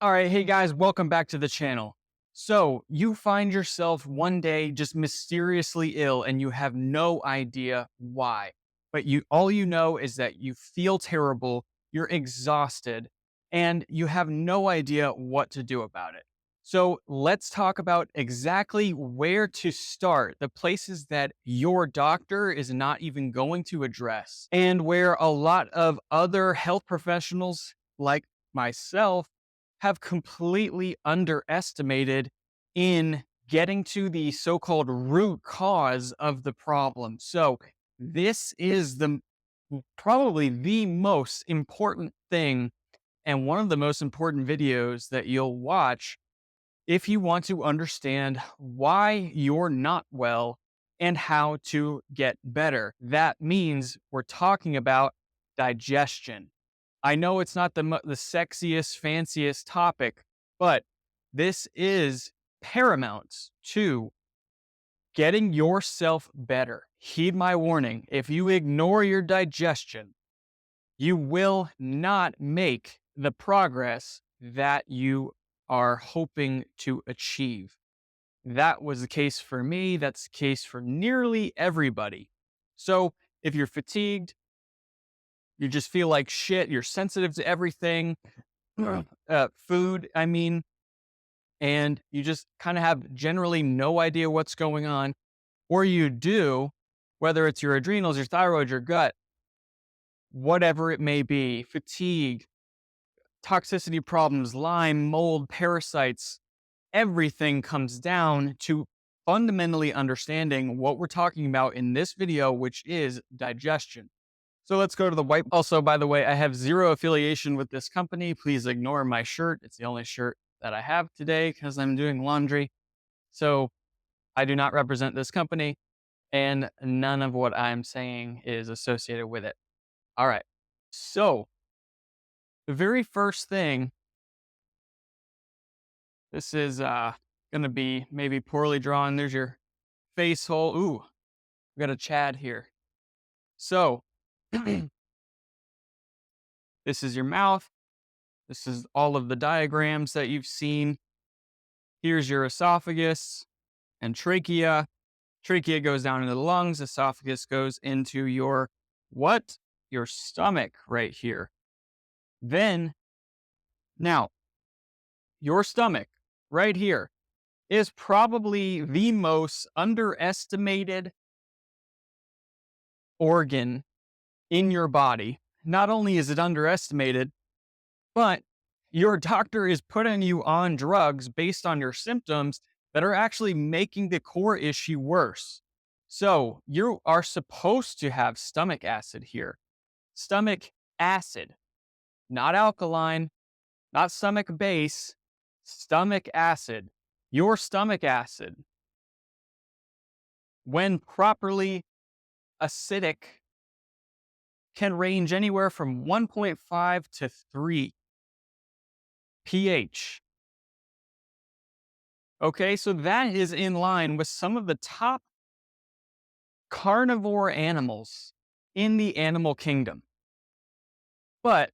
All right, hey guys, welcome back to the channel. So, you find yourself one day just mysteriously ill and you have no idea why. But all you know is that you feel terrible, you're exhausted, and you have no idea what to do about it. So, let's talk about exactly where to start, the places that your doctor is not even going to address, and where a lot of other health professionals like myself have completely underestimated in getting to the so-called root cause of the problem. So this is probably the most important thing and one of the most important videos that you'll watch if you want to understand why you're not well and how to get better. That means we're talking about digestion. I know it's not the sexiest, fanciest topic, but this is paramount to getting yourself better. Heed my warning. If you ignore your digestion, you will not make the progress that you are hoping to achieve. That was the case for me. That's the case for nearly everybody. So if you're fatigued, you just feel like shit, you're sensitive to everything, food, I mean, and you just kind of have generally no idea what's going on, or you do, whether it's your adrenals, your thyroid, your gut, whatever it may be, fatigue, toxicity problems, Lyme, mold, parasites, everything comes down to fundamentally understanding what we're talking about in this video, which is digestion. So let's go to the white. Also, by the way, I have zero affiliation with this company. Please ignore my shirt. It's the only shirt that I have today because I'm doing laundry. So I do not represent this company, and none of what I'm saying is associated with it. All right. So the very first thing, this is going to be maybe poorly drawn. There's your face hole. Ooh, we got a Chad here. So this is your mouth. This is all of the diagrams that you've seen. Here's your esophagus and trachea. Trachea goes down into the lungs. Esophagus goes into your what? Your stomach right here. Then, now, your stomach right here is probably the most underestimated organ in your body. Not only is it underestimated, but your doctor is putting you on drugs based on your symptoms that are actually making the core issue worse. So you are supposed to have stomach acid here. Stomach acid, not alkaline, not stomach base, stomach acid. Your stomach acid, when properly acidic, can range anywhere from 1.5 to 3 pH. Okay, so that is in line with some of the top carnivore animals in the animal kingdom. But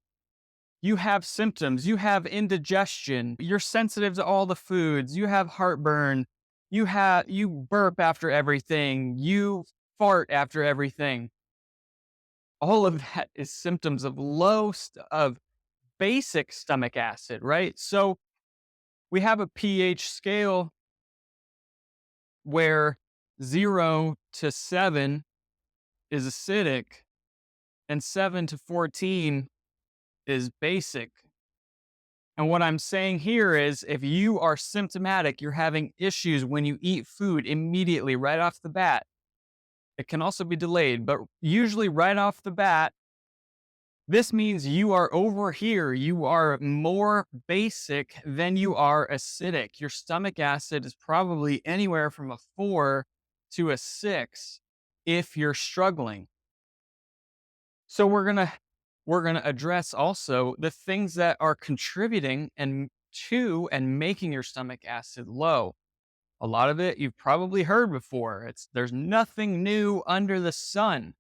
you have symptoms, you have indigestion, you're sensitive to all the foods, you have heartburn, you burp after everything, you fart after everything. All of that is symptoms of of basic stomach acid, right? So we have a pH scale where 0 to 7 is acidic and 7 to 14 is basic. And what I'm saying here is if you are symptomatic, you're having issues when you eat food immediately right off the bat. It can also be delayed, but usually right off the bat, this means you are over here. You are more basic than you are acidic. Your stomach acid is probably anywhere from a 4 to a 6 if you're struggling. So we're gonna address also the things that are contributing and making your stomach acid low. A lot of it you've probably heard before. There's nothing new under the sun,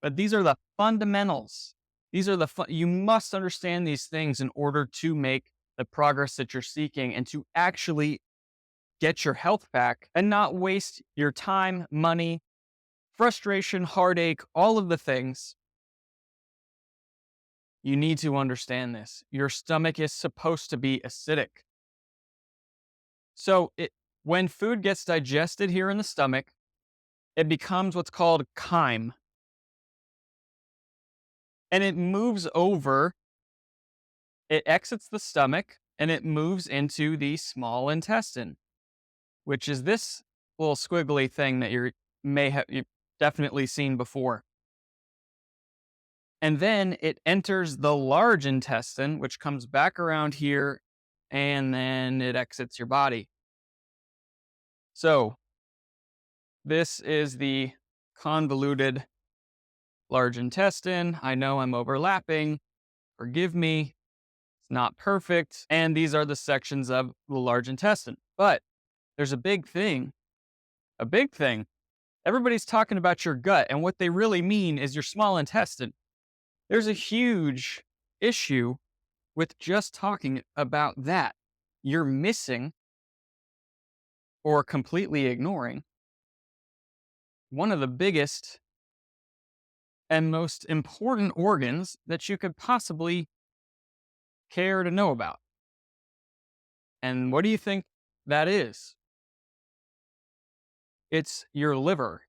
but these are the fundamentals. These are you must understand these things in order to make the progress that you're seeking, and to actually get your health back and not waste your time, money, frustration, heartache, all of the things. You need to understand this. Your stomach is supposed to be acidic. So when food gets digested here in the stomach, it becomes what's called chyme. And it moves over, it exits the stomach, and it moves into the small intestine, which is this little squiggly thing that you've definitely seen before. And then it enters the large intestine, which comes back around here, and then it exits your body. So this is the convoluted large intestine. I know I'm overlapping. Forgive me. It's not perfect. And these are the sections of the large intestine. But there's a big thing. A big thing. Everybody's talking about your gut, and what they really mean is your small intestine. There's a huge issue with just talking about that. You're missing or completely ignoring one of the biggest and most important organs that you could possibly care to know about. And what do you think that is? It's your liver,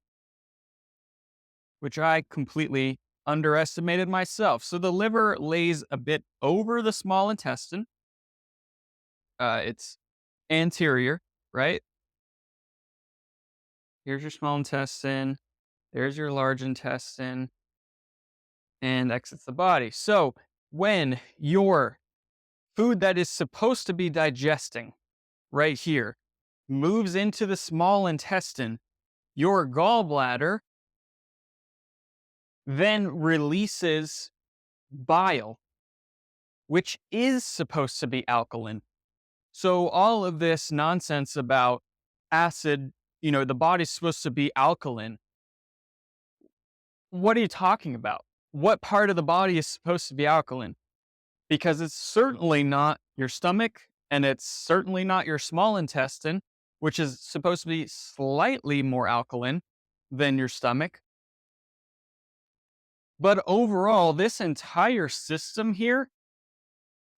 which I completely underestimated myself. So the liver lays a bit over the small intestine. It's anterior, right? Here's your small intestine. There's your large intestine, and exits the body. So when your food that is supposed to be digesting right here moves into the small intestine, your gallbladder then releases bile, which is supposed to be alkaline. So all of this nonsense about acid, the body's supposed to be alkaline. What are you talking about? What part of the body is supposed to be alkaline? Because it's certainly not your stomach, and it's certainly not your small intestine, which is supposed to be slightly more alkaline than your stomach. But overall, this entire system here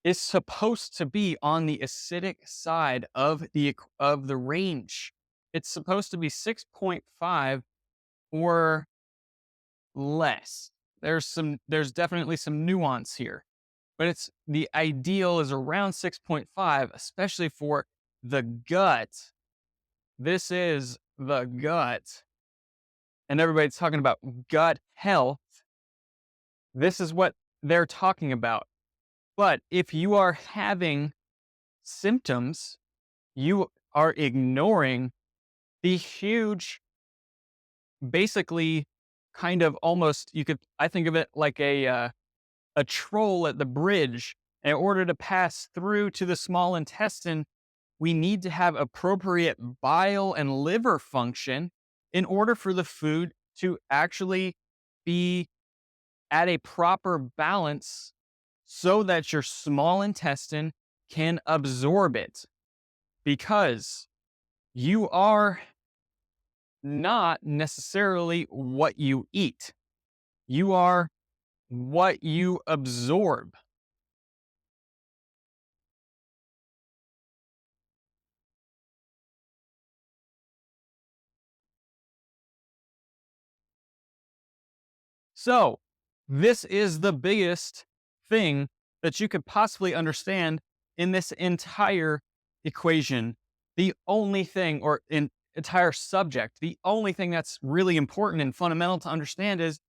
is supposed to be on the acidic side of the range. It's supposed to be 6.5 or less. There's definitely some nuance here, but the ideal is around 6.5, especially for the gut. This is the gut, and everybody's talking about gut health. This is what they're talking about. But if you are having symptoms, you are ignoring the huge, basically, kind of almost, I think of it like a troll at the bridge. In order to pass through to the small intestine, we need to have appropriate bile and liver function in order for the food to actually be at a proper balance so that your small intestine can absorb it. Because you are not necessarily what you eat. You are what you absorb. So, this is the biggest thing that you could possibly understand in this entire equation. The only thing, or entire subject, the only thing that's really important and fundamental to understand is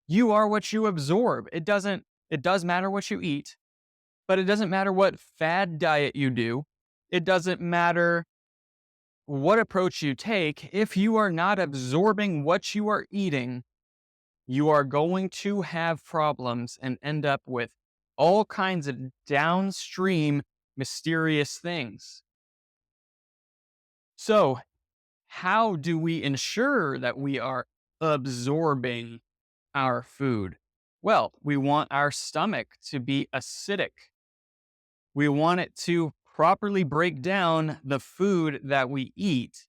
you are what you absorb. It does matter what you eat, but it doesn't matter what fad diet you do. It doesn't matter what approach you take. If you are not absorbing what you are eating, you are going to have problems and end up with all kinds of downstream mysterious things. So, how do we ensure that we are absorbing our food? Well, we want our stomach to be acidic. We want it to properly break down the food that we eat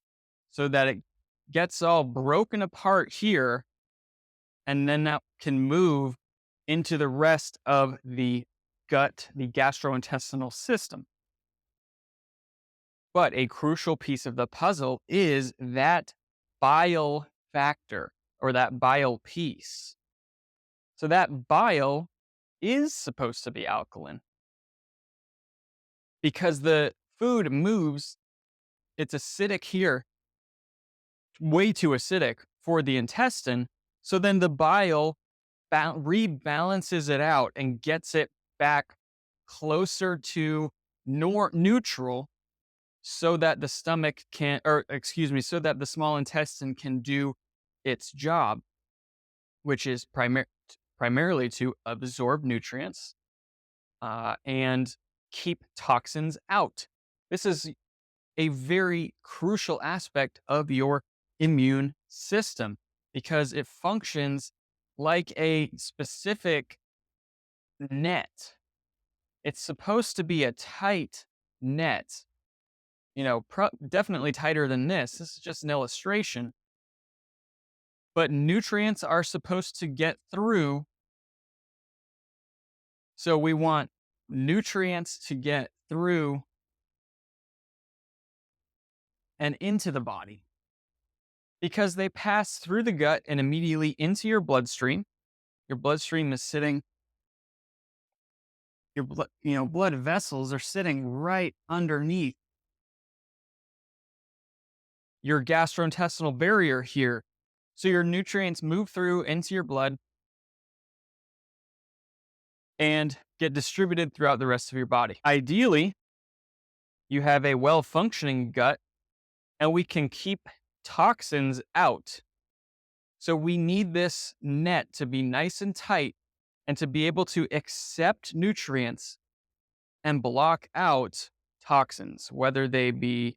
so that it gets all broken apart here, and then that can move into the rest of the gut, the gastrointestinal system. But a crucial piece of the puzzle is that bile factor, or that bile piece. So that bile is supposed to be alkaline because the food moves, it's acidic here, way too acidic for the intestine. So then the bile rebalances it out and gets it back closer to neutral, so that the stomach can, or excuse me, so that the small intestine can do its job, which is primarily to absorb nutrients and keep toxins out. This is a very crucial aspect of your immune system because it functions like a specific net. It's supposed to be a tight net, definitely tighter than this. This is just an illustration. But nutrients are supposed to get through. So we want nutrients to get through and into the body because they pass through the gut and immediately into your bloodstream. Your bloodstream is sitting, your blood vessels are sitting right underneath your gastrointestinal barrier here. So your nutrients move through into your blood and get distributed throughout the rest of your body. Ideally, you have a well-functioning gut and we can keep toxins out. So we need this net to be nice and tight and to be able to accept nutrients and block out toxins, whether they be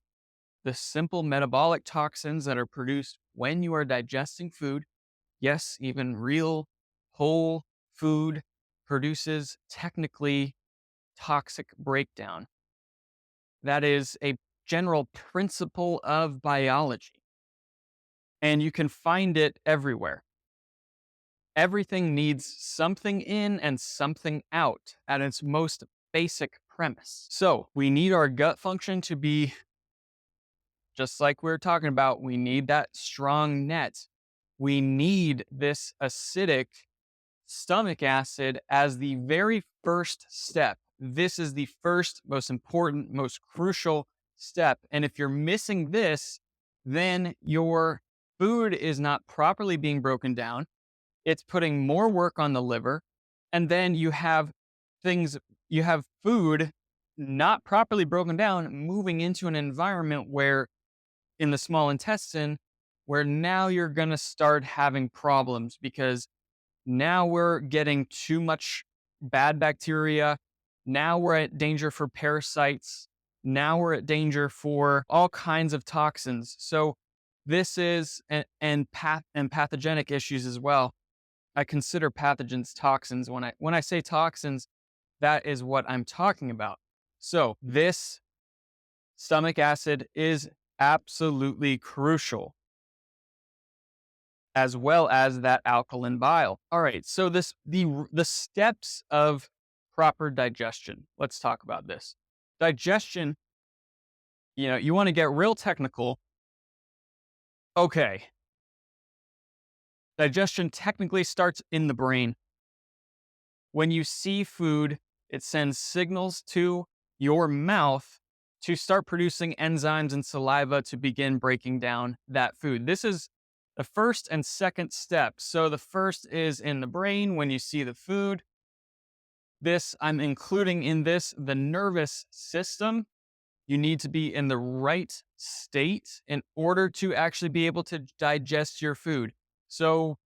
the simple metabolic toxins that are produced when you are digesting food. Yes, even real whole food produces technically toxic breakdown. That is a general principle of biology, and you can find it everywhere. Everything needs something in and something out at its most basic premise. So we need our gut function to be just like we were talking about. We need that strong net. We need this acidic stomach acid as the very first step. This is the first, most important, most crucial step. And if you're missing this, then your food is not properly being broken down. It's putting more work on the liver. And then you have food not properly broken down, moving into an environment where in the small intestine, where now you're going to start having problems because now we're getting too much bad bacteria. Now we're at danger for parasites. Now we're at danger for all kinds of toxins. So this is, and pathogenic issues as well. I consider pathogens toxins. When I say toxins, that is what I'm talking about. So this stomach acid is absolutely crucial, as well as that alkaline bile. All right, so the steps of proper digestion. Let's talk about this. Digestion, you want to get real technical. Okay. Digestion technically starts in the brain. When you see food, it sends signals to your mouth to start producing enzymes and saliva to begin breaking down that food. This is the first and second step. So the first is in the brain when you see the food. This, I'm including in this, the nervous system. You need to be in the right state in order to actually be able to digest your food. So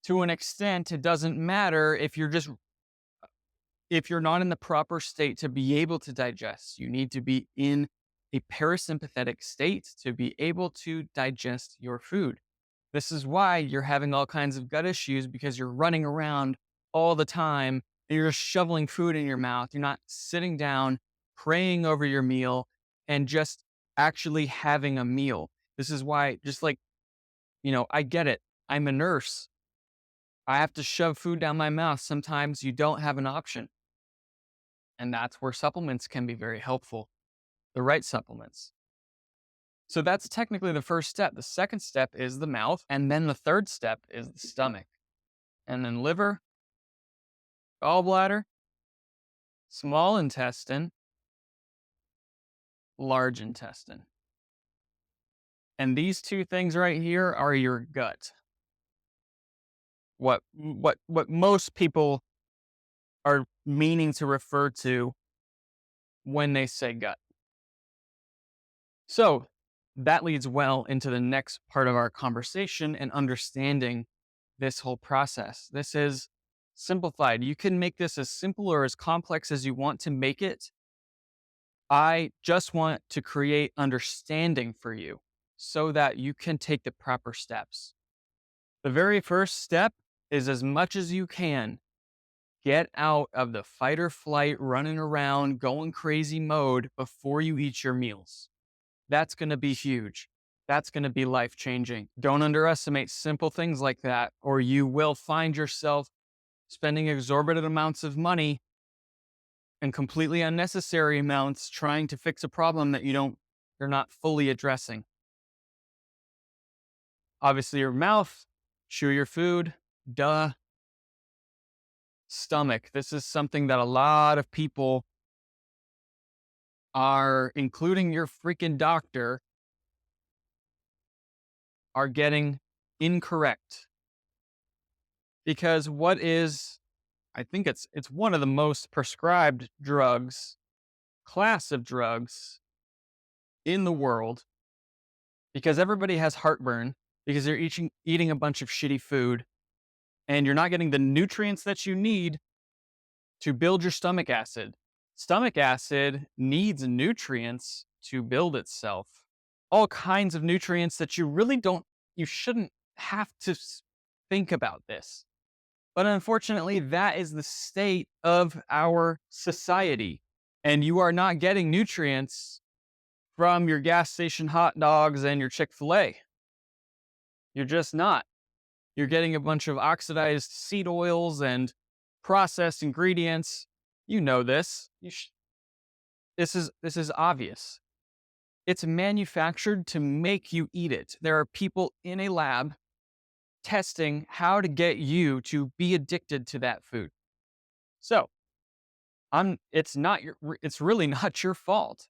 to an extent, it doesn't matter if you're not in the proper state to be able to digest. You need to be in a parasympathetic state to be able to digest your food. This is why you're having all kinds of gut issues, because you're running around all the time and you're just shoveling food in your mouth. You're not sitting down, praying over your meal, and just actually having a meal. This is why, just like, I get it. I'm a nurse. I have to shove food down my mouth. Sometimes you don't have an option. And that's where supplements can be very helpful, the right supplements. So that's technically the first step. The second step is the mouth. And then the third step is the stomach. And then liver, gallbladder, small intestine, large intestine. And these two things right here are your gut. What most people are meaning to refer to when they say gut. So that leads well into the next part of our conversation and understanding this whole process. This is simplified. You can make this as simple or as complex as you want to make it. I just want to create understanding for you so that you can take the proper steps. The very first step is, as much as you can, get out of the fight or flight, running around, going crazy mode before you eat your meals. That's going to be huge. That's going to be life-changing. Don't underestimate simple things like that, or you will find yourself spending exorbitant amounts of money and completely unnecessary amounts trying to fix a problem that you're not fully addressing. Obviously, your mouth, chew your food, duh. Stomach. This is something that a lot of people are, including your freaking doctor, are getting incorrect. Because I think it's one of the most prescribed class of drugs in the world, because everybody has heartburn because they're eating a bunch of shitty food, and you're not getting the nutrients that you need to build your stomach acid. Stomach acid needs nutrients to build itself. All kinds of nutrients that you shouldn't have to think about this. But unfortunately, that is the state of our society. And you are not getting nutrients from your gas station hot dogs and your Chick-fil-A. You're just not. You're getting a bunch of oxidized seed oils and processed ingredients. You know this. This is obvious. It's manufactured to make you eat it. There are people in a lab testing how to get you to be addicted to that food. So, it's really not your fault.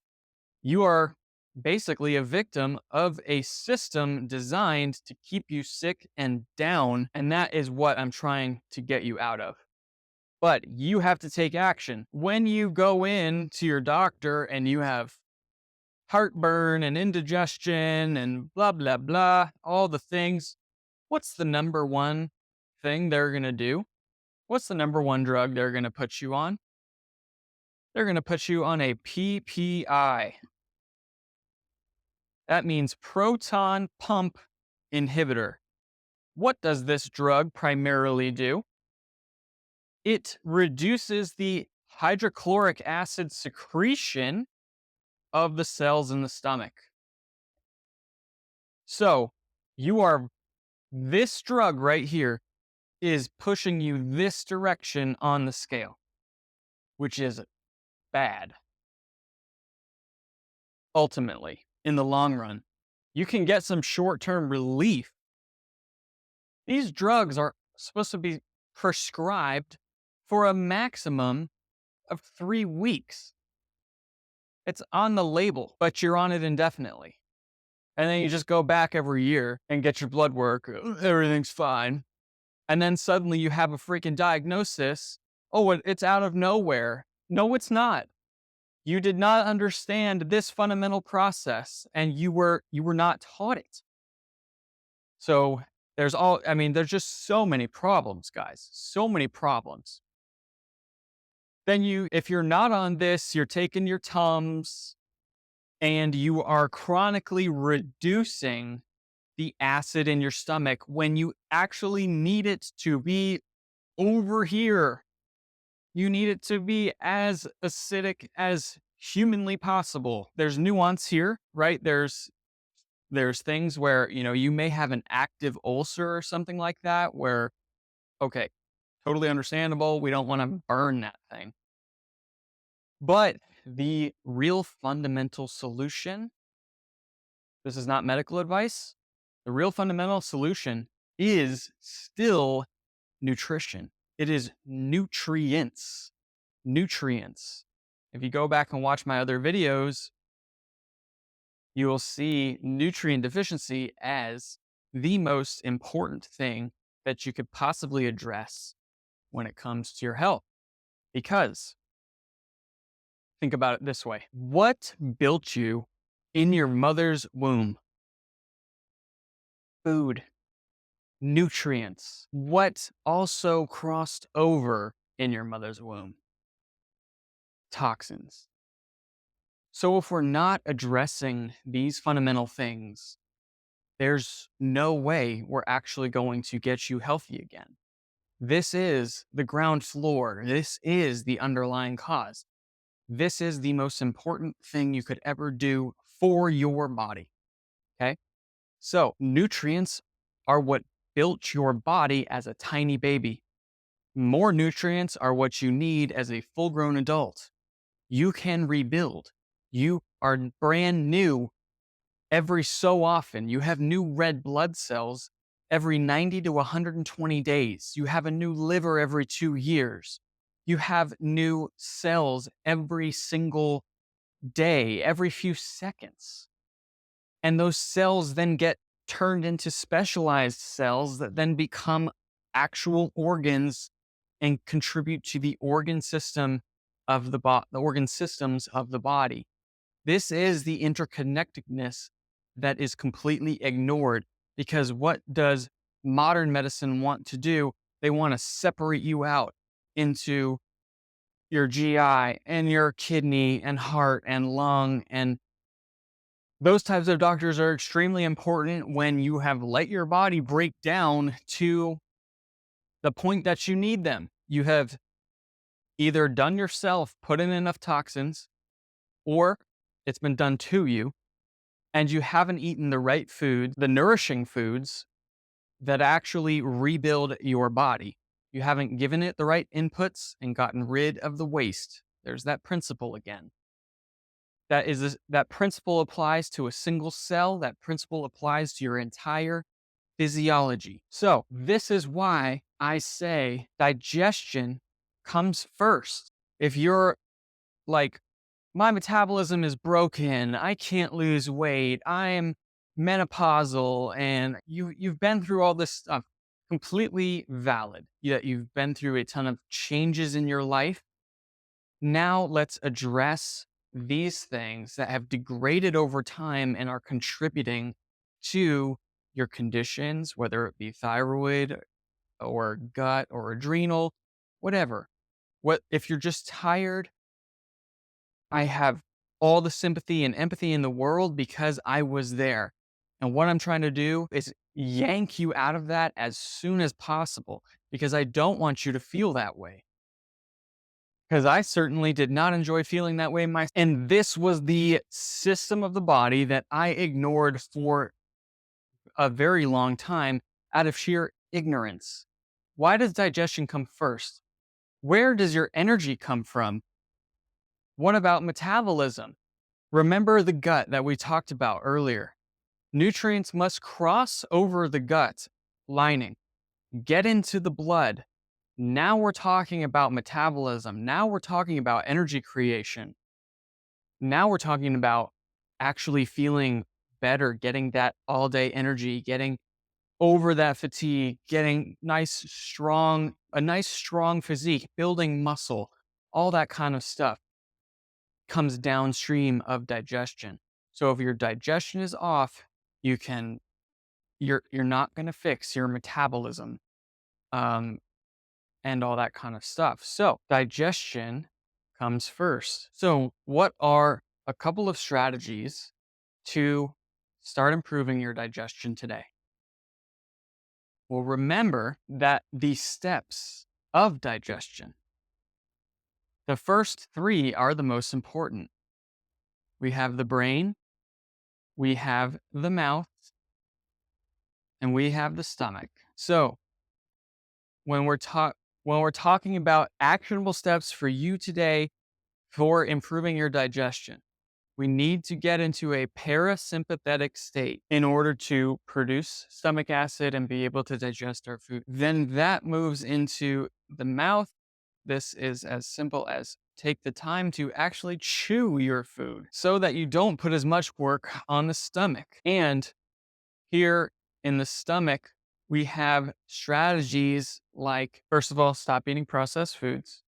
You are basically a victim of a system designed to keep you sick and down, and that is what I'm trying to get you out of. But you have to take action. When you go in to your doctor and you have heartburn and indigestion and blah, blah, blah, all the things, what's the number one thing they're going to do? What's the number one drug they're going to put you on? They're going to put you on a PPI. That means proton pump inhibitor. What does this drug primarily do? It reduces the hydrochloric acid secretion of the cells in the stomach. So, this drug right here is pushing you this direction on the scale, which is bad. Ultimately, in the long run, you can get some short-term relief. These drugs are supposed to be prescribed for a maximum of 3 weeks. It's on the label, but you're on it indefinitely. And then you just go back every year and get your blood work. Everything's fine. And then suddenly you have a freaking diagnosis. Oh, it's out of nowhere. No, it's not. You did not understand this fundamental process, and you were not taught it. So there's just so many problems, guys. So many problems. Then if you're not on this, you're taking your Tums, and you are chronically reducing the acid in your stomach when you actually need it to be over here. You need it to be as acidic as humanly possible. There's nuance here, right? There's things where, you may have an active ulcer or something like that where, okay, totally understandable. We don't want to burn that thing. But the real fundamental solution, this is not medical advice. The real fundamental solution is still nutrition. It is nutrients. Nutrients. If you go back and watch my other videos, you will see nutrient deficiency as the most important thing that you could possibly address when it comes to your health. Because think about it this way. What built you in your mother's womb? Food, nutrients. What also crossed over in your mother's womb? Toxins. So if we're not addressing these fundamental things, there's no way we're actually going to get you healthy again. This is the ground floor. This is the underlying cause. This is the most important thing you could ever do for your body. Okay. So nutrients are what built your body as a tiny baby. More nutrients are what you need as a full grown adult. You can rebuild. You are brand new every so often. You have new red blood cells every 90 to 120 days. You have a new liver every 2 years. You have new cells every single day, every few seconds. And those cells then get turned into specialized cells that then become actual organs and contribute to the organ system of the organ systems of the body. This is the interconnectedness that is completely ignored, because what does modern medicine want to do? They want to separate you out into your GI and your kidney and heart and lung, and those types of doctors are extremely important when you have let your body break down to the point that you need them. You have either done yourself, put in enough toxins, or it's been done to you, and you haven't eaten the right food, the nourishing foods that actually rebuild your body. You haven't given it the right inputs and gotten rid of the waste. There's that principle again. That principle applies to a single cell. That principle applies to your entire physiology. So this is why I say digestion comes first. If you're like, my metabolism is broken, I can't lose weight, I'm menopausal, and you've been through all this stuff, completely valid. Yet you've been through a ton of changes in your life. Now let's address these things that have degraded over time and are contributing to your conditions, whether it be thyroid or gut or adrenal, whatever. What if you're just tired? I have all the sympathy and empathy in the world because I was there. And what I'm trying to do is yank you out of that as soon as possible, because I don't want you to feel that way. Because I certainly did not enjoy feeling that way myself. And this was the system of the body that I ignored for a very long time out of sheer ignorance. Why does digestion come first? Where does your energy come from? What about metabolism? Remember the gut that we talked about earlier. Nutrients must cross over the gut lining, get into the blood. Now we're talking about metabolism. Now we're talking about energy creation. Now we're talking about actually feeling better, getting that all day energy, getting over that fatigue, getting a nice strong physique, building muscle, all that kind of stuff comes downstream of digestion. So if your digestion is off, you're not going to fix your metabolism, and all that kind of stuff. So digestion comes first. So what are a couple of strategies to start improving your digestion today? Well, remember that the steps of digestion, the first 3 are the most important. we have the brain, we have the mouth, and we have the stomach. So when we're talking about actionable steps for you today for improving your digestion, we need to get into a parasympathetic state in order to produce stomach acid and be able to digest our food. Then that moves into the mouth. This is as simple as take the time to actually chew your food so that you don't put as much work on the stomach. And here in the stomach, we have strategies like, first of all, stop eating processed foods,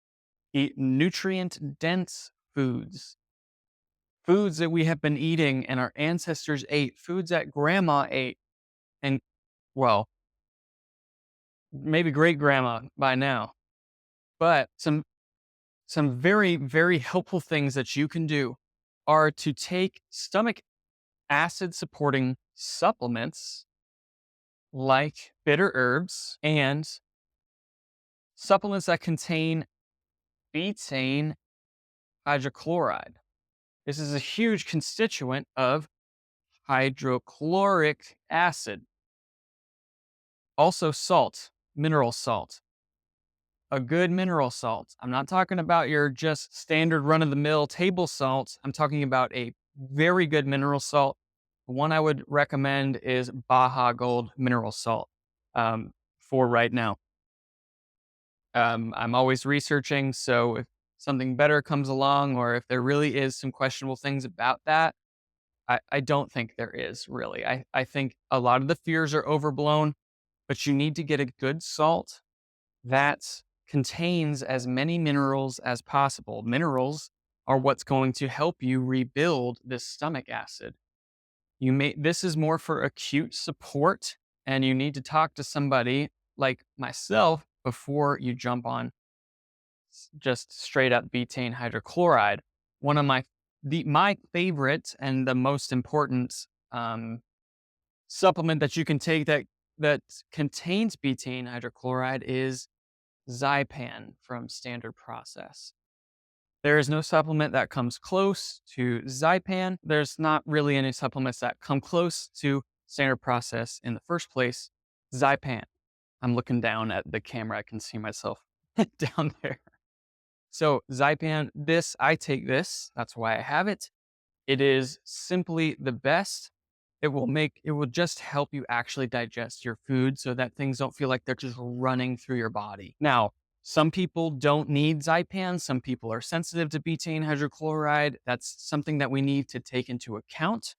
eat nutrient dense foods, foods that we have been eating and our ancestors ate, foods that grandma ate, and well, maybe great grandma by now. But some very, very helpful things that you can do are to take stomach acid supporting supplements like bitter herbs and supplements that contain betaine hydrochloride. This is a huge constituent of hydrochloric acid. Also, salt, mineral salt. A good mineral salt. I'm not talking about your just standard run of the mill table salt. I'm talking about a very good mineral salt. The one I would recommend is Baja Gold mineral salt for right now. I'm always researching, so if something better comes along or if there really is some questionable things about that, I don't think there is really. I think a lot of the fears are overblown, but you need to get a good salt that contains as many minerals as possible. Minerals are what's going to help you rebuild this stomach acid. This is more for acute support, and you need to talk to somebody like myself before you jump on just straight up betaine hydrochloride. One of my favorite and the most important supplement that you can take that contains betaine hydrochloride is Zypan from Standard Process. There is no supplement that comes close to Zypan. There's not really any supplements that come close to Standard Process in the first place. Zypan. I'm looking down at the camera. I can see myself down there. So Zypan, I take this. That's why I have it. It is simply the best. It will just help you actually digest your food so that things don't feel like they're just running through your body. Now, some people don't need Zypan. Some people are sensitive to betaine hydrochloride. That's something that we need to take into account.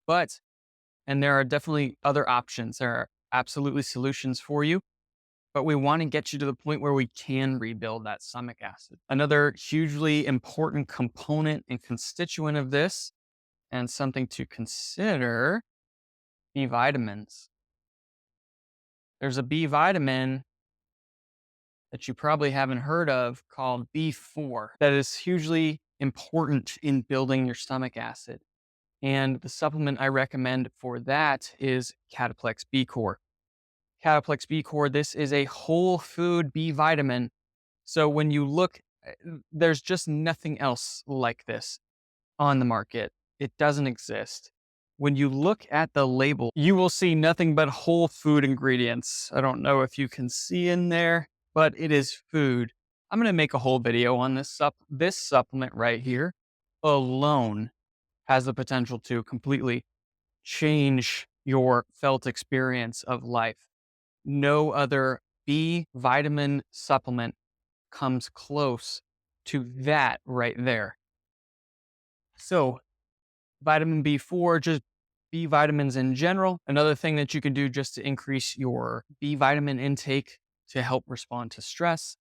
And there are definitely other options. There are absolutely solutions for you, but we want to get you to the point where we can rebuild that stomach acid. Another hugely important component and constituent of this, and something to consider, B vitamins. There's a B vitamin that you probably haven't heard of called B4 that is hugely important in building your stomach acid. And the supplement I recommend for that is Cataplex B Core. Cataplex B Core, this is a whole food B vitamin. So when you look, there's just nothing else like this on the market. It doesn't exist. When you look at the label, you will see nothing but whole food ingredients. I don't know if you can see in there, but it is food. I'm going to make a whole video on this supplement right here alone has the potential to completely change your felt experience of life. No other B vitamin supplement comes close to that right there. So vitamin B4, just B vitamins in general. Another thing that you can do just to increase your B vitamin intake to help respond to stress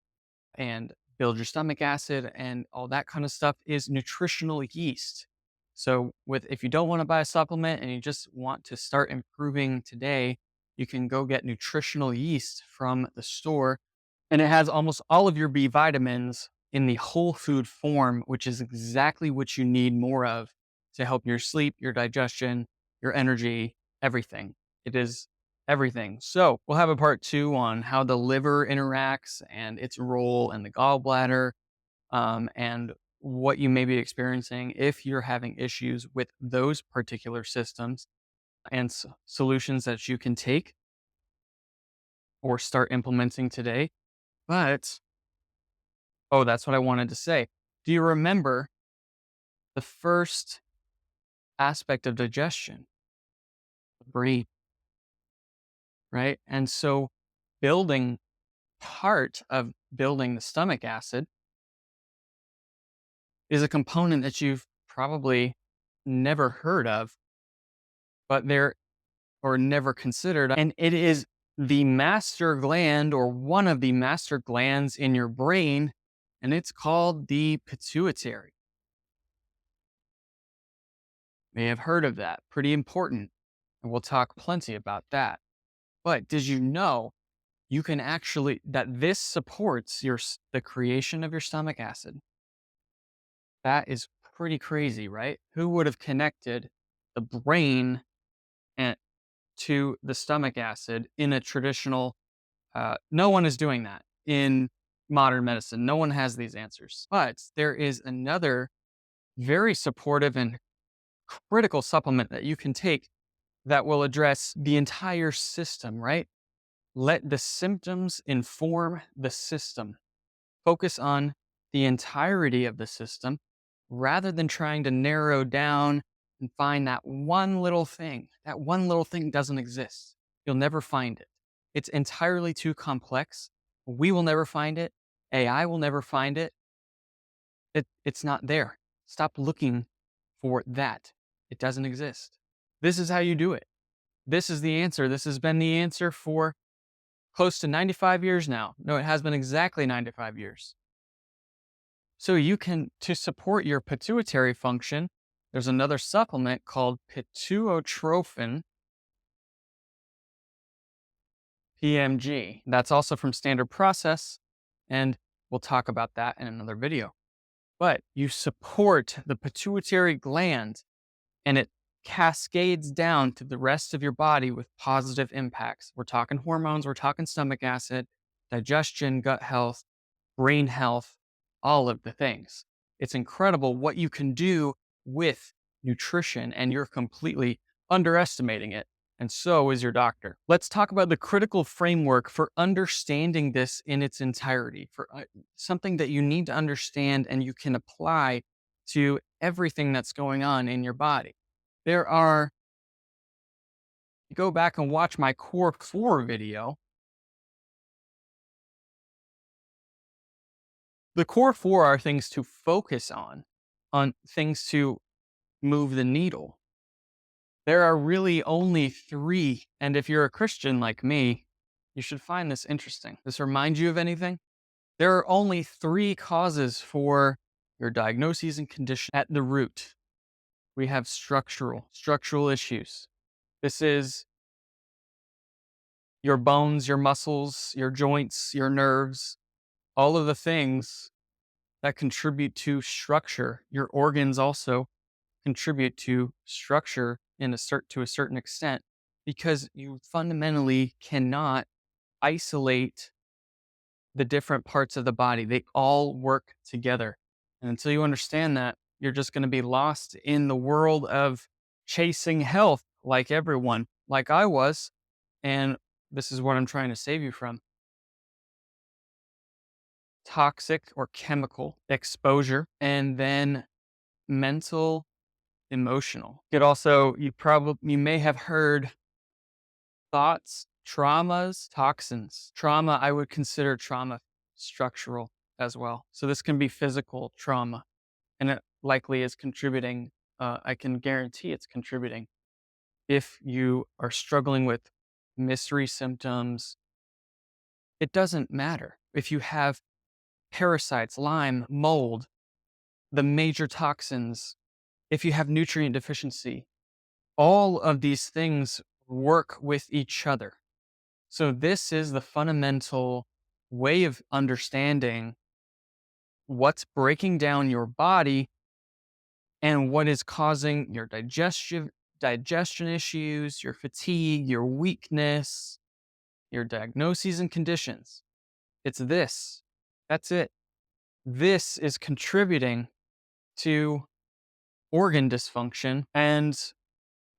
and build your stomach acid and all that kind of stuff is nutritional yeast. So if you don't want to buy a supplement and you just want to start improving today, you can go get nutritional yeast from the store, and it has almost all of your B vitamins in the whole food form, which is exactly what you need more of to help your sleep, your digestion, your energy, everything. It is everything. So we'll have a part 2 on how the liver interacts and its role in the gallbladder, and what you may be experiencing if you're having issues with those particular systems and solutions that you can take or start implementing today. But, oh, that's what I wanted to say. Do you remember the first aspect of digestion? The brain, right? And so, building part of building the stomach acid is a component that you've probably never heard of, but there or never considered. And it is the master gland or one of the master glands in your brain, and it's called the pituitary. May have heard of that. Pretty important. And we'll talk plenty about that. But did you know you can actually, that this supports the creation of your stomach acid? That is pretty crazy, right? Who would have connected the brain and to the stomach acid in a traditional, no one is doing that in modern medicine. No one has these answers. But there is another very supportive and critical supplement that you can take that will address the entire system, right? Let the symptoms inform the system. Focus on the entirety of the system rather than trying to narrow down and find that one little thing. That one little thing doesn't exist. You'll never find it. It's entirely too complex. We will never find it. AI will never find it. It's not there. Stop looking for that. It doesn't exist. This is how you do it. This is the answer. This has been the answer for close to 95 years now. No, it has been exactly 95 years. So you can, to support your pituitary function, there's another supplement called pituotrophin, PMG. That's also from Standard Process, and we'll talk about that in another video. But you support the pituitary gland, and it cascades down to the rest of your body with positive impacts. We're talking hormones, we're talking stomach acid, digestion, gut health, brain health, all of the things. It's incredible what you can do with nutrition, and you're completely underestimating it. And so is your doctor. Let's talk about the critical framework for understanding this in its entirety, for something that you need to understand and you can apply to everything that's going on in your body. Go back and watch my Core 4 video. The Core 4 are things to focus on things to move the needle. There are really only 3, and if you're a Christian like me, you should find this interesting. Does this remind you of anything? There are only 3 causes for your diagnoses and condition at the root. We have structural issues. This is your bones, your muscles, your joints, your nerves, all of the things that contribute to structure. Your organs also contribute to structure to a certain extent, because you fundamentally cannot isolate the different parts of the body. They all work together. And until you understand that, you're just going to be lost in the world of chasing health like everyone, like I was. And this is what I'm trying to save you from. Toxic or chemical exposure, and then mental, emotional. You may have heard thoughts, traumas, toxins. Trauma, I would consider trauma structural as well. So this can be physical trauma, and it likely is contributing. I can guarantee it's contributing. If you are struggling with mystery symptoms, it doesn't matter. If you have parasites, Lyme, mold, the major toxins, if you have nutrient deficiency, all of these things work with each other. So this is the fundamental way of understanding what's breaking down your body and what is causing your digestion issues, your fatigue, your weakness, your diagnoses and conditions. It's this. That's it. This is contributing to organ dysfunction and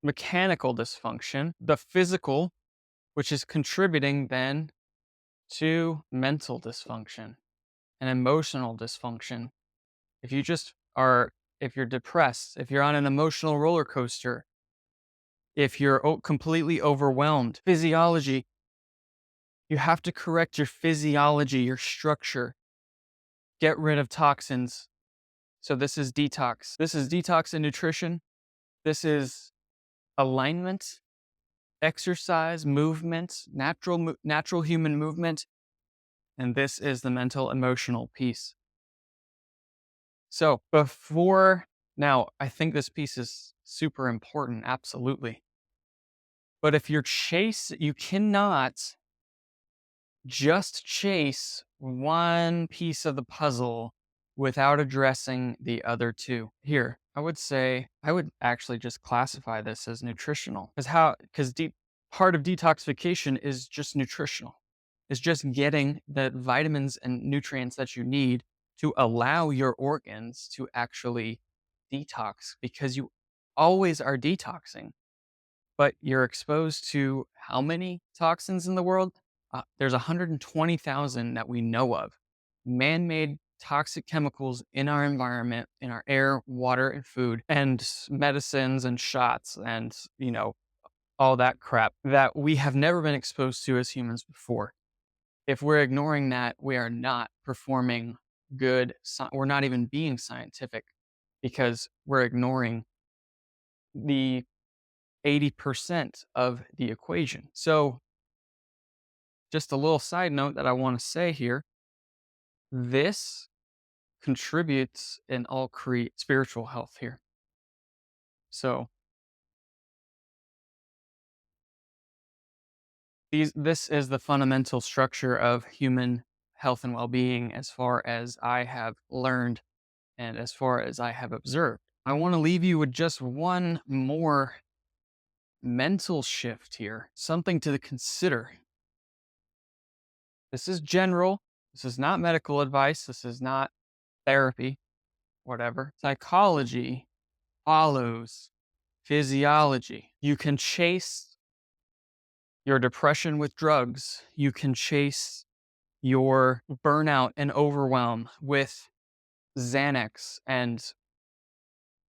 mechanical dysfunction, the physical, which is contributing then to mental dysfunction and emotional dysfunction. If you just are, if you're depressed, if you're on an emotional roller coaster, if you're completely overwhelmed, physiology, you have to correct your physiology, your structure, get rid of toxins. So this is detox. This is detox and nutrition. This is alignment, exercise, movement, natural human movement. And this is the mental emotional piece. So now, I think this piece is super important, absolutely. But if you cannot just chase one piece of the puzzle without addressing the other two. Here, I would actually just classify this as nutritional. Because part of detoxification is just nutritional. It's just getting the vitamins and nutrients that you need to allow your organs to actually detox, because you always are detoxing. But you're exposed to how many toxins in the world? There's 120,000 that we know of. Man-made toxic chemicals in our environment, in our air, water, and food, and medicines and shots and, all that crap that we have never been exposed to as humans before. If we're ignoring that, we are not performing good. We're not even being scientific, because we're ignoring the 80% of the equation. So, just a little side note that I want to say here, this contributes and all create spiritual health here. So, this is the fundamental structure of human health and well-being, as far as I have learned and as far as I have observed. I want to leave you with just one more mental shift here, something to consider. This is general. This is not medical advice. This is not therapy, whatever. Psychology follows physiology. You can chase your depression with drugs. You can chase your burnout and overwhelm with Xanax and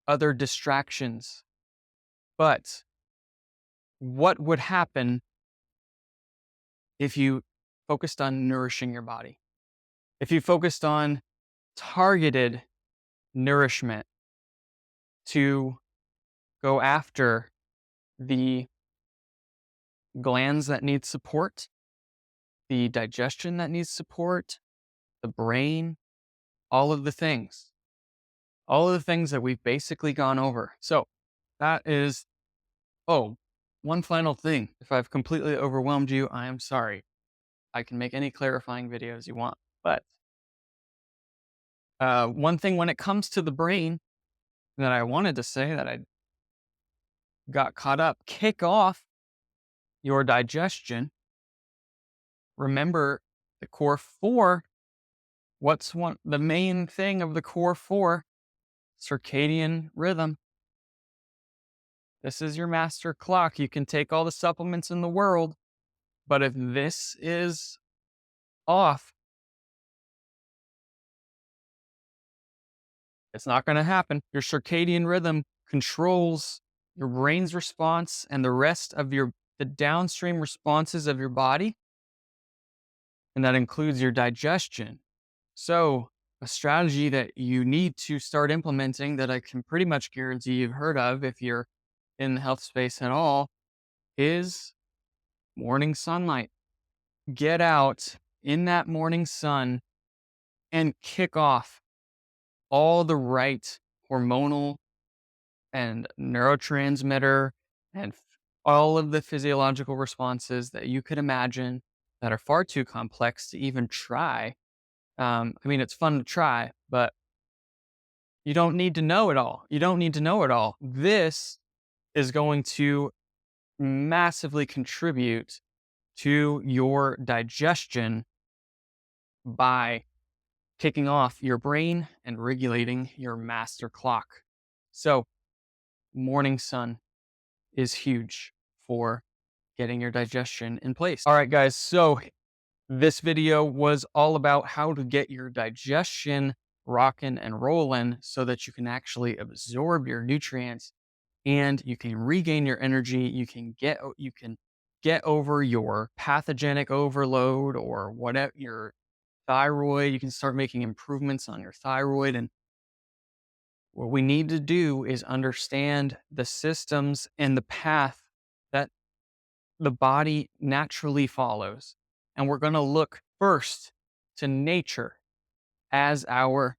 other distractions. But what would happen if you focused on nourishing your body? If you focused on targeted nourishment to go after the glands that need support, the digestion that needs support, the brain, all of the things that we've basically gone over. So that is, one final thing. If I've completely overwhelmed you, I am sorry. I can make any clarifying videos you want. But one thing when it comes to the brain that I wanted to say that I got caught up, kick off your digestion. Remember the core four. The main thing of the core four? Circadian rhythm. This is your master clock. You can take all the supplements in the world, but if this is off, it's not going to happen. Your circadian rhythm controls your brain's response and the rest of the downstream responses of your body, and that includes your digestion. So, a strategy that you need to start implementing, that I can pretty much guarantee you've heard of if you're in the health space at all, is morning sunlight. Get out in that morning sun and kick off all the right hormonal and neurotransmitter and all of the physiological responses that you could imagine that are far too complex to even try. It's fun to try, but you don't need to know it all. This is going to massively contribute to your digestion by kicking off your brain and regulating your master clock. So, morning sun is huge for getting your digestion in place. All right, guys. So, this video was all about how to get your digestion rocking and rolling so that you can actually absorb your nutrients and you can regain your energy. You can get over your pathogenic overload or whatever your thyroid. You can start making improvements on your thyroid. And what we need to do is understand the systems and the path that the body naturally follows. And we're going to look first to nature as our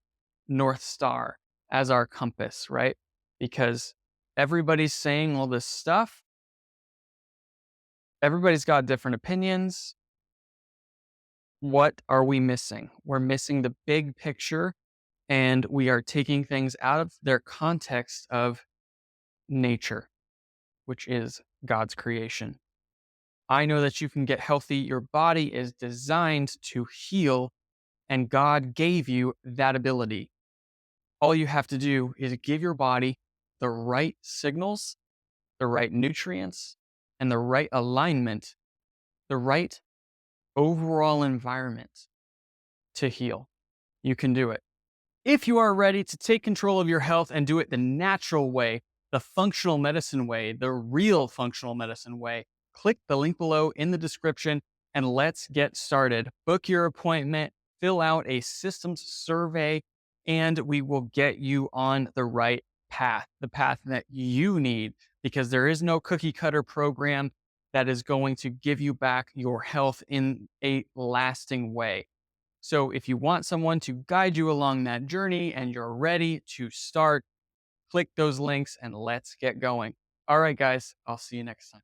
North Star, as our compass, right? Because everybody's saying all this stuff, everybody's got different opinions. What are we missing? We're missing the big picture, and we are taking things out of their context of nature, which is God's creation. I know that you can get healthy. Your body is designed to heal, and God gave you that ability. All you have to do is give your body the right signals, the right nutrients, and the right alignment, the right overall environment to heal. You can do it. If you are ready to take control of your health and do it the natural way, the functional medicine way, the real functional medicine way, click the link below in the description and let's get started. Book your appointment, fill out a systems survey, and we will get you on the right path, the path that you need, because there is no cookie cutter program that is going to give you back your health in a lasting way. So if you want someone to guide you along that journey and you're ready to start, click those links and let's get going. All right, guys, I'll see you next time.